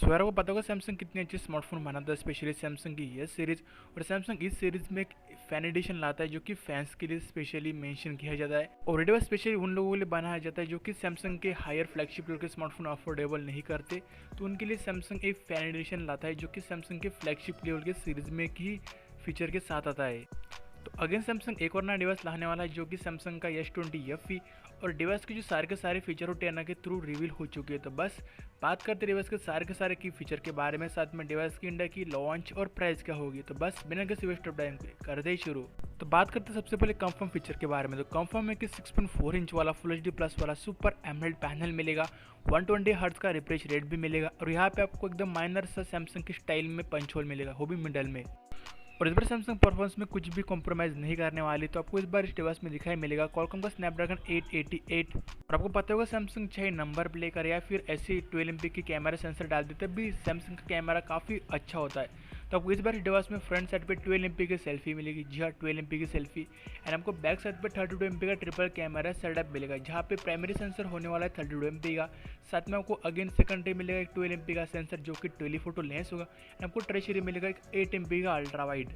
सो यार को पता होगा सैमसंग कितनी अच्छी स्मार्टफोन बनाता है, स्पेशली सैमसंग की ये सीरीज। और सैमसंग इस सीरीज में एक फैन एडिशन लाता है जो कि फैंस के लिए स्पेशली मेंशन किया जाता है। और ये डिवाइस स्पेशली उन लोगों के लिए बनाया जाता है जो कि सैमसंग के हायर फ्लैगशिप लेवल के स्मार्टफोन अफोर्डेबल नहीं करते, तो उनके लिए सैमसंग एक फैन एडिशन लाता है जो कि सैमसंग के फ्लैगशिप लेवल के सीरीज में ही फीचर के साथ आता है। तो अगेन सैमसंग एक और नया डिवाइस लाने वाला है जो कि सैमसंग का S20 FE। और डिवाइस के जो सारे के सारे फीचर और टेना के थ्रू रिवील हो चुके हैं। तो बस बात करते डिवाइस के सारे की फीचर के बारे में, साथ में डिवाइस की इंडिया की लॉन्च और प्राइस क्या होगी। तो बस बिना किसी वेस्ट ऑफ टाइम के कर दे ही शुरू। तो बात करते सबसे पहले कंफर्म फीचर के बारे में। तो कंफर्म है कि 6.4 इंच वाला फुल HD प्लस वाला सुपर एमोलेड पैनल मिलेगा, 120 हर्ट्ज का रिफ्रेश रेट भी मिलेगा, और यहाँ पे आपको एकदम माइनर सा सैमसंग के स्टाइल में पंच होल मिलेगा, वो भी मिडल में। और इस बार सैमसंग परफॉर्मेंस में कुछ भी कॉम्प्रोमाइज़ नहीं करने वाली, तो आपको इस बार इस डिवाइस में दिखाई मिलेगा कॉलकॉम का स्नैपड्रैगन 888। और आपको पता होगा सैमसंग चाहे नंबर प्ले करे या फिर ऐसे 12 MP की कैमरा सेंसर डाल दे, तब भी सैमसंग का कैमरा काफ़ी अच्छा होता है। तो आपको इस बार इस डिवाइस में फ्रंट साइड पे 12 MP की सेल्फी मिलेगी, जी हाँ 12 MP की सेल्फी। एंड आपको बैक साइड पे 32 MP का ट्रिपल कैमरा सेटअप मिलेगा, जहाँ पे प्राइमरी सेंसर होने वाला है 32 MP का। साथ में आपको अगेन सेकेंडरी मिलेगा एक 12 MP का सेंसर जो कि टेलीफोटो लेंस होगा। एंड आपको टर्शियरी मिलेगा एक 8 MP का अल्ट्रा वाइड,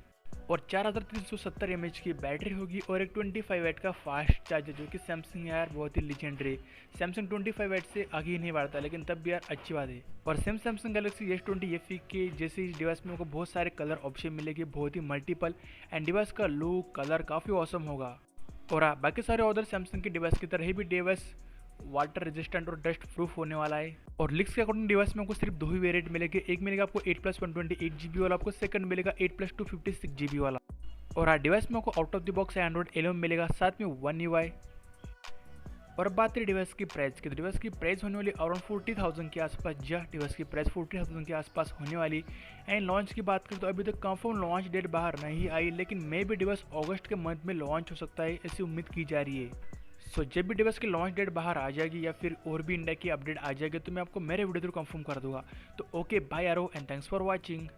और 4370 mAh की बैटरी होगी, और एक 25 वाट का फास्ट चार्जर जो कि सैमसंग यार बहुत ही लीजेंडरी। सैमसंग 25 वाट से आगे ही नहीं बढ़ता, लेकिन तब भी यार अच्छी बात है। और same Samsung Galaxy S20 FE के जैसे इस डिवाइस में आपको बहुत सारे कलर ऑप्शन मिलेगी, बहुत ही मल्टीपल। एंड डिवाइस का लुक कलर काफ़ी औसम होगा। और हाँ, बाकी सारे अदर सैमसंग के डिवाइस की तरह ही भी डिवाइस वाटर रेजिस्टेंट और डस्ट प्रूफ होने वाला है। और लीक्स के अकॉर्डिंग डिवाइस में आपको सिर्फ दो ही वेरिएंट मिलेंगे, एक मिलेगा आपको 8+128 GB वाला, आपको सेकंड मिलेगा 8+256 GB वाला। और हाँ, डिवाइस में आपको out of the box Android 11 मिलेगा, साथ में One UI। और अब बात करें डिवाइस की प्राइस की, तो डिवाइस की प्राइस होने वाली अराउंड 40,000 के आसपास। जी डिवाइस की प्राइस 40,000 के आसपास होने वाली। एंड लॉन्च की बात करें तो अभी तक कंफर्म लॉन्च डेट बाहर नहीं आई, लेकिन मे भी डिवाइस अगस्त के मंथ में लॉन्च हो सकता है, ऐसी उम्मीद की जा रही है। सो जब भी डिवाइस की लॉन्च डेट बाहर आ जाएगी या फिर और भी इंडिया की अपडेट आ जाएगी, तो मैं आपको मेरे वीडियो थ्रू कंफर्म कर दूंगा। तो ओके बाय यारो, एंड थैंक्स फॉर वॉचिंग।